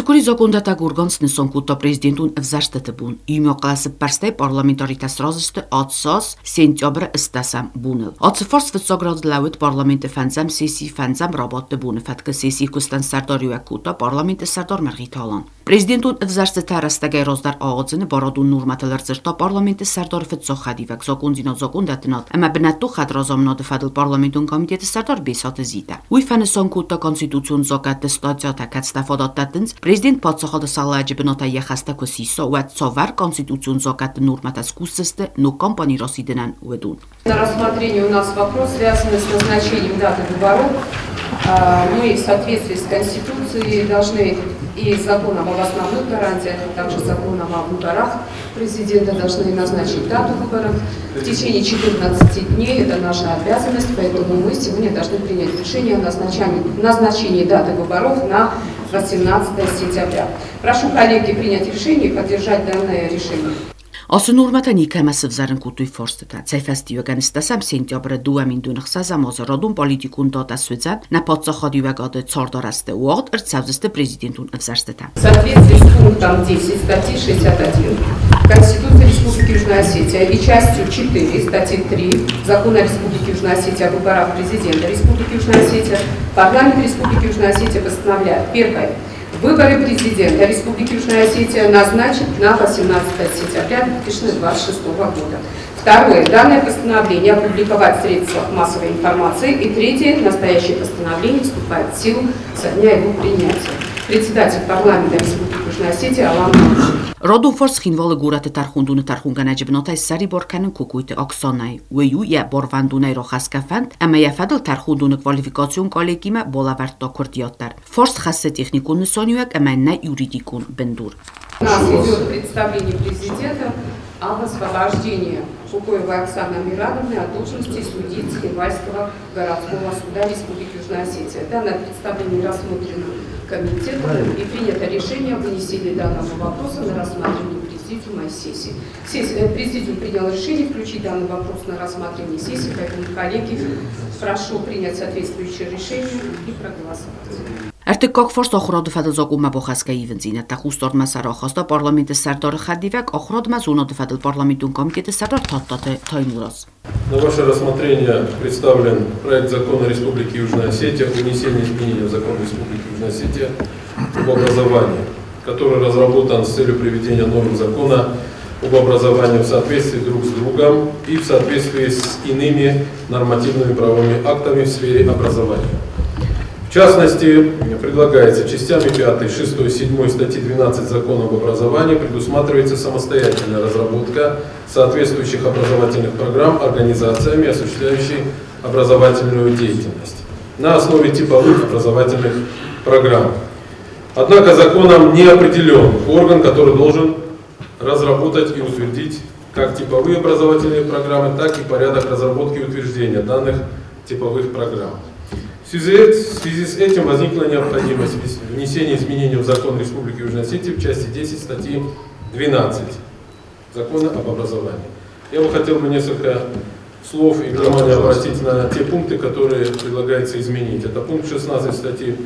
Արձակուրի законодատագորգանց նսոնքուտա президентուն վզաշտտբուն իմյո կլասը պարստայ պարլամենտարիտաս ռազստը ացսաս սենտյաբրը ըստասամ բունել։ Ացֆորս վծագրած լավետ պարլամենտը ֆանձամ սեսի ֆանձամ ռաբոտը բունը ֆատկը սեսի կուստան սարտարյուակուտա պարլամենտը սարտար մերգիտալան։ Президентուն վզաշտտա ռաստագայ ռոզդար աղոցնը բարոդուն նուրմատալար ծրտա պարլամենտը սարտար վծող խադիվակ զոկունդինո զոկունդատնատ əmə բնատու խադրազամնոդը ֆադլ պարլամենտուն կոմիտետը սարտար բեսատը զիտա։ Ուի ֆանսոնքուտա կոնստիտուցիոն զոկատը ստատիա կատստաֆոդատտնց Президент подсохода саладжи бенота яхаста косисо у отцовар конституцион зокат норматас кусесте, но компании рассиденан ведун. На рассмотрение у нас вопрос, связанный с назначением даты выборов. Мы в соответствии с Конституцией должны и законом об основных гарантиях, и также законом о выборах президента должны назначить дату выборов в течение 14 дней. Это наша обязанность, поэтому мы сегодня должны принять решение о назначении даты выборов на 18 сентября. Прошу коллеги принять решение и поддержать данное решение. Ասնուրմատանի կամասը վզարնկուտուի ֆորստը ցայֆաստիու կանստասամ սենտյաբրը դուամին դունխսազամ ոզրոդուն պոլիտիկուն դոտասուծան на подсоходивагады цордорасты уот эрцавзысты президентун взаштыта. В соответствии с пунктом 10 статьи 61 Конституции Республики Южная Осетия и частью 4 статьи 3 Закона Республики Южная Осетия о выборах президента Республики Южная Осетия, парламент Республики Южная Осетия постановляет: первое. Выборы президента Республики Южная Осетия назначат на 18 сентября 2026 года. Второе. Данное постановление опубликовать в средствах массовой информации. И третье. Настоящее постановление вступает в силу со дня его принятия. Председатель парламента Республики Южная Осетия Алан Мамшин. Родун форс хинвалы гураты тархундуны тархунганажи бнотай сари борканын кукуйты оксонай. Уэю я борвандунай рохаскафанд, ама я фадл тархундуны квалификацион коллегима болаварто курдиоттар. Форс хассы техникун сонюек, ама на юридикун бендур. У нас идет представление президента об освобождении Кукуевой Оксаны Амировны от должности судьи Цхинвальского городского суда Республики Южная Осетия. Данное представление рассмотрено комитетом и принято решение о вынесении данного вопроса на рассмотрение президиума сессии. Президиум принял решение включить данный вопрос на рассмотрение сессии, поэтому, коллеги, прошу принять соответствующее решение и проголосовать. Արտիկոք ֆորս ոխրոդը ֆադզոկումա բոխասկայի վնձինա տախուստոր մասարախոստա պարլամենտը սարտորը խադիվակ ոխրոդմա զունոդը ֆադլ պարլամենտուն կոմիտետը սարտոր թոտտե թոյմուրոս. На ваше рассмотрение представлен проект закона Республики Южная Осетия о внесении изменений в закон Республики Южная Осетия об образовании, который разработан с целью приведения норм закона об образовании в соответствии друг с другом и в соответствии с иными нормативными правовыми актами в сфере образования. В частности, предлагается частями 5, 6, 7 статьи 12 Закона об образовании предусматривается самостоятельная разработка соответствующих образовательных программ организациями, осуществляющими образовательную деятельность на основе типовых образовательных программ. Однако законом не определен орган, который должен разработать и утвердить как типовые образовательные программы, так и порядок разработки и утверждения данных типовых программ. В связи с этим возникла необходимость внесения изменений в закон Республики Южная Осетия в части 10 статьи 12 Закона об образовании. Я бы хотел несколько слов и внимание обратить на те пункты, которые предлагается изменить. Это пункт 16 статьи,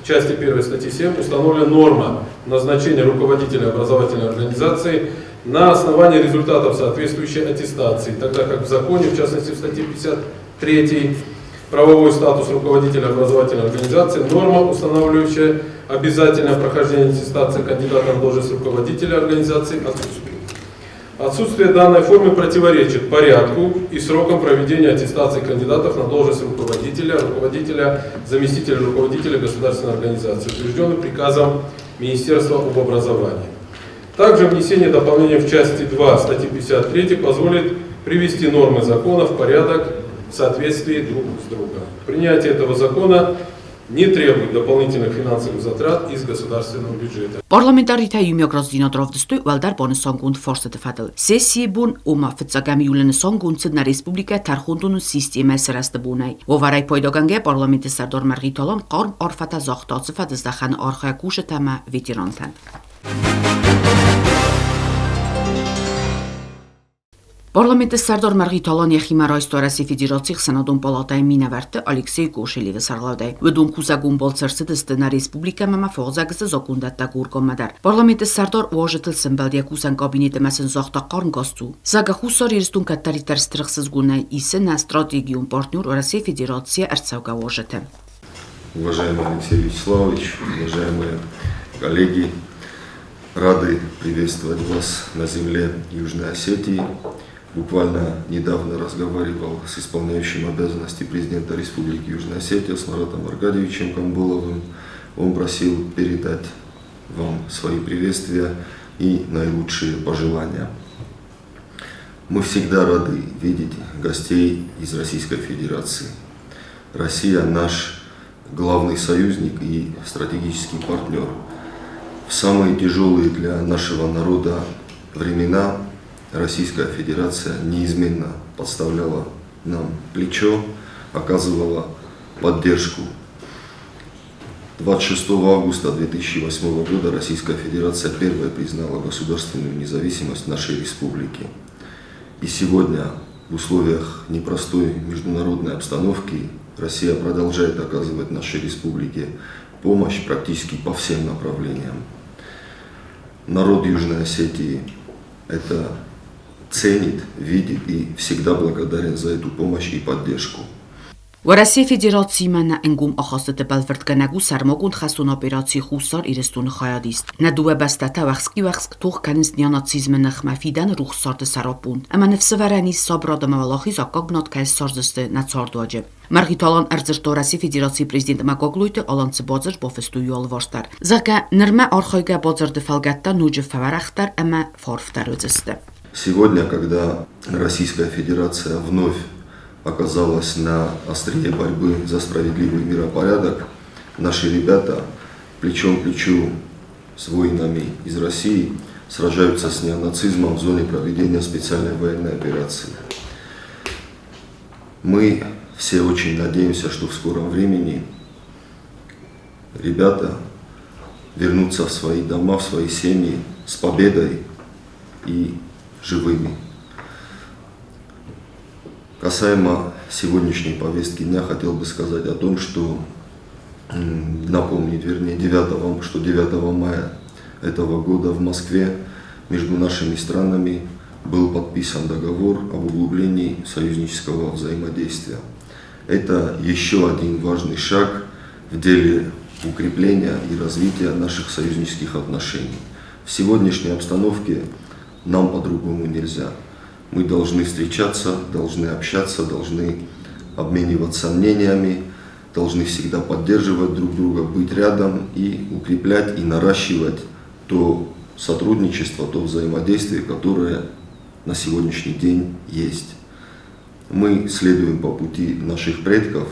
части 1 статьи 7 установлена норма назначения руководителя образовательной организации на основании результатов соответствующей аттестации, тогда как в законе, в частности в статье 53 правовой статус руководителя образовательной организации, норма, устанавливающая обязательное прохождение аттестации кандидата на должность руководителя организации, отсутствует. Отсутствие данной формы противоречит порядку и срокам проведения аттестации кандидатов на должность руководителя, заместителя руководителя государственной организации, утвержденным приказом Министерства об образовании. Также внесение дополнения в части 2 статьи 53 позволит привести нормы закона в порядок в соответствии друг с другом. Принятие этого закона не требует дополнительных финансовых затрат из государственного бюджета. Parlamentarita յումյոգրոզդինոտրովդստու վալդար բոնսոնգունդ ֆորսը տֆադլ։ Սեսիբուն ումա ֆծագամիուլն սոնգունցը նա ռեսպուբլիկա թարխունդուն սիստեմը սրաստբունայ։ Ովարայ պոյդոգանգե parlamenti սարդոր մարգիտոլոն qorm orfata zoxtotsı fadızdaxan orxakuşı tama veterantan։ Parlamenti Serdar Margitalan Եղիմարայ ստորասի Ֆեդերացիի խսանադոն պալատայի մինավերտը Ալեքսեյ Կոշելիվը սարլադայ Վդուն կուսագուն բոլցերսը դստնա ռեսպուբլիկա մամա ֆողզագսը զոկունդատա գուրկոմադար Parlamenti Serdar ուժտել սմբալդիա կուսան կաբինետը մասն զախտակարն գաստու Զագախուսար իրստուն կատարի տարստրխսыз գունայ իսը նա ստրատեգիոն партнер Россия Федерация Арцавга уожете. Уважаемый Алексей Вячеславович, уважаемые коллеги, рады приветствовать вас на земле Южной Осетии. Буквально недавно разговаривал с исполняющим обязанности президента Республики Южная Осетия, с Маратом Аркадьевичем Камбуловым. Он просил передать вам свои приветствия и наилучшие пожелания. Мы всегда рады видеть гостей из Российской Федерации. Россия наш главный союзник и стратегический партнер. В самые тяжелые для нашего народа времена Российская Федерация неизменно подставляла нам плечо, оказывала поддержку. 26 августа 2008 года Российская Федерация первой признала государственную независимость нашей республики. И сегодня в условиях непростой международной обстановки Россия продолжает оказывать нашей республике помощь практически по всем направлениям. Народ Южной Осетии это ценит, видит и всегда благодарен за эту помощь и поддержку. Россия Федерации мана энгум ахастete балвертганагу сармогун хасун операции хусар ирестун хаядист. Надуе бастата вахск тух канистня нацизм нахмафидан рухсард сарапун. Ама нефсеверани сабрадам валахи закагнат кайс сарзсте нацардваджи. Маргиталан арзырто Россия Федерации президент Макоглуйте аланцы базар бофесту юалварстар. Зака нерме архайга базар дефалгатта нуджи фаварахтар ама фарфтар өзесте. Сегодня, когда Российская Федерация вновь оказалась на острие борьбы за справедливый миропорядок, наши ребята плечом к плечу с воинами из России сражаются с неонацизмом в зоне проведения специальной военной операции. Мы все очень надеемся, что в скором времени ребята вернутся в свои дома, в свои семьи с победой и живыми. Касаемо сегодняшней повестки дня, хотел бы сказать о том, что напомнить, вернее, 9 мая этого года в Москве между нашими странами был подписан договор об углублении союзнического взаимодействия. Это еще один важный шаг в деле укрепления и развития наших союзнических отношений. В сегодняшней обстановке нам по-другому нельзя. Мы должны встречаться, должны общаться, должны обмениваться мнениями, должны всегда поддерживать друг друга, быть рядом и укреплять и наращивать то сотрудничество, то взаимодействие, которое на сегодняшний день есть. Мы следуем по пути наших предков,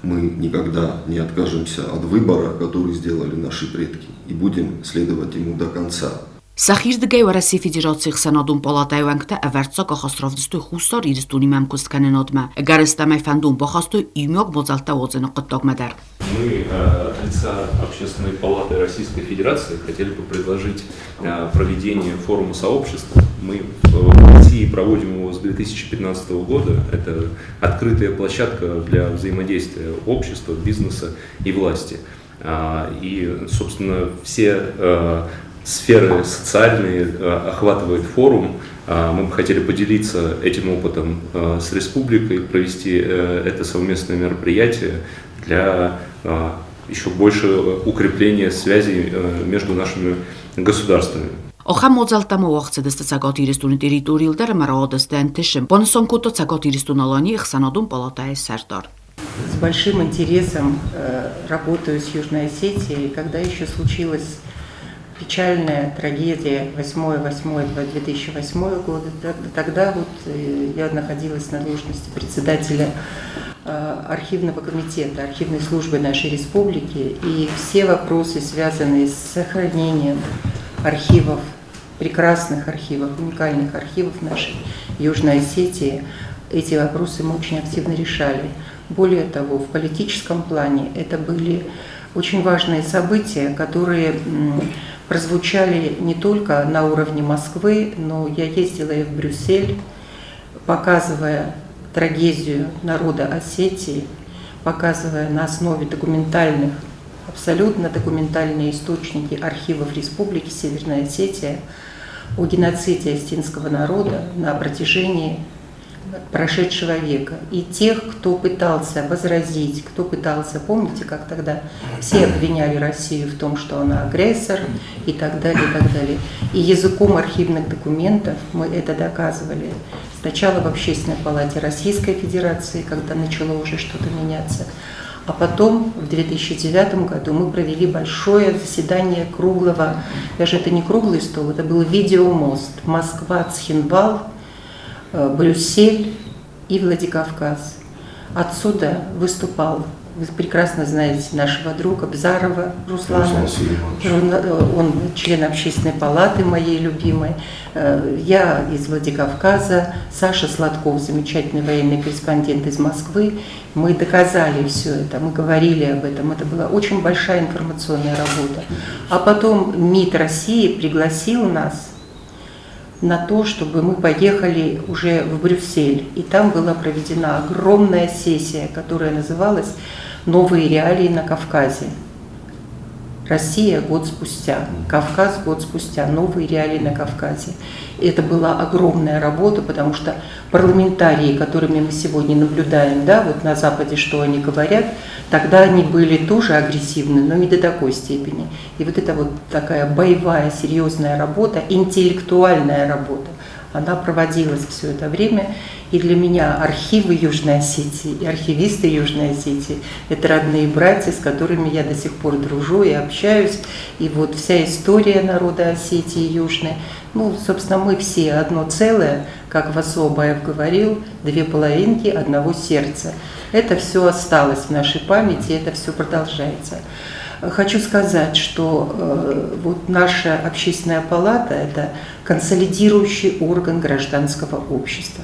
мы никогда не откажемся от выбора, который сделали наши предки, и будем следовать ему до конца. Սախիրդգեյ Россия Федерации խսանադուն պալատայվանքտա ավերծա կախաստրավդստու խուսար իրստունի մամքուստ կանենոդմա գարստամայ ֆանդուն բախաստու իմյոգ բոզալտա օձենը qıttogmadar. Мы от лица Общественной палаты Российской Федерации хотели бы предложить проведение форума сообщества. Мы в России проводим его с 2015 года. Это открытая площадка для взаимодействия общества, бизнеса и власти. И, собственно, все сферы социальные охватывает форум. Мы бы хотели поделиться этим опытом с республикой, провести это совместное мероприятие для еще большего укрепления связей между нашими государствами. Охамոձալտամը ուղղցը դստացագոտ իրստունի տերիտորիալդերը մարաոդստեն тышем. Понсон куто цагот ирստуналани хсанадун палатае Сардар. С большим интересом работаю с Южной Осетией, когда еще случилась печальная трагедия 8.8.2008 года. Тогда вот я находилась на должности председателя архивного комитета, архивной службы нашей республики, и все вопросы, связанные с сохранением архивов, прекрасных архивов, уникальных архивов нашей Южной Осетии, эти вопросы мы очень активно решали. Более того, в политическом плане это были очень важные события, которые прозвучали не только на уровне Москвы, но я ездила и в Брюссель, показывая трагедию народа Осетии, показывая на основе документальных, абсолютно документальные источники архивов Республики Северная Осетия о геноциде осетинского народа на протяжении прошедшего века. И тех, кто пытался возразить, кто пытался, помните, как тогда все обвиняли Россию в том, что она агрессор и так далее, и так далее. И языком архивных документов мы это доказывали. Сначала в Общественной палате Российской Федерации, когда начало уже что-то меняться, а потом в 2009 году мы провели большое заседание круглого, даже это не круглый стол, это был видеомост Москва, Цхинвал, Брюссель и Владикавказ. Отсюда выступал, вы прекрасно знаете нашего друга Бзарова Руслана, он член Общественной палаты моей любимой, я из Владикавказа, Саша Сладков, замечательный военный корреспондент из Москвы. Мы доказали все это, мы говорили об этом, это была очень большая информационная работа. А потом МИД России пригласил нас на то, чтобы мы поехали уже в Брюссель. И там была проведена огромная сессия, которая называлась «Новые реалии на Кавказе». Россия год спустя, Кавказ год спустя, новые реалии на Кавказе. И это была огромная работа, потому что парламентарии, которыми мы сегодня наблюдаем, да, вот на Западе, что они говорят, тогда они были тоже агрессивны, но не до такой степени. И вот эта вот такая боевая, серьезная работа, интеллектуальная работа, она проводилась все это время. И для меня архивы Южной Осетии и архивисты Южной Осетии – это родные братья, с которыми я до сих пор дружу и общаюсь. И вот вся история народа Осетии Южной, ну, собственно, мы все одно целое, как Васо Абаев говорил, две половинки одного сердца. Это все осталось в нашей памяти, это все продолжается. Хочу сказать, что вот наша Общественная палата – это консолидирующий орган гражданского общества.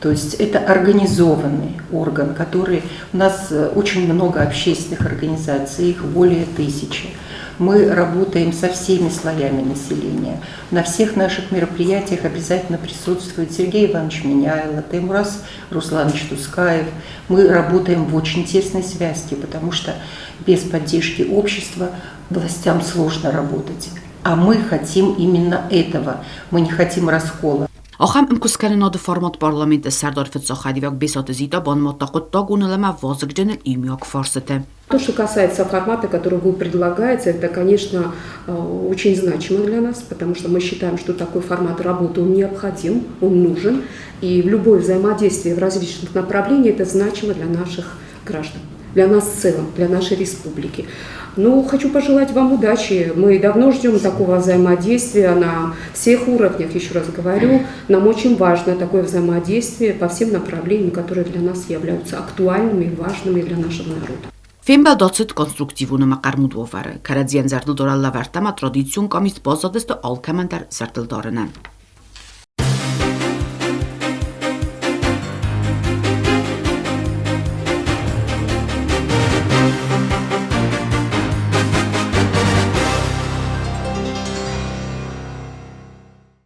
То есть это организованный орган, который... У нас очень много общественных организаций, их более 1000. Мы работаем со всеми слоями населения. На всех наших мероприятиях обязательно присутствует Сергей Иванович Меняйло, Таймураз Русланович Тускаев. Мы работаем в очень тесной связке, потому что без поддержки общества властям сложно работать. А мы хотим именно этого. Мы не хотим раскола. Охам имкускалинады формат парламенты Сардар Фицохадивак бесотезита банматтақут тагунылама возыгдженел имяк фарсете. То, что касается формата, который вы предлагаете, это, конечно, очень значимо для нас, потому что мы считаем, что такой формат работы, он необходим, он нужен, и в любое взаимодействие в различных направлениях это значимо для наших граждан, для нас в целом, для нашей республики. Ну, хочу пожелать вам удачи. Мы давно ждем такого взаимодействия на всех уровнях, еще раз говорю. Нам очень важно такое взаимодействие по всем направлениям, которые для нас являются актуальными и важными для нашего народа. Фембел доцит конструктивуны макармуд вовары. Карадзиен зардыл доралла вартама традицион камист базадысты алкамендер зардыл дарынан.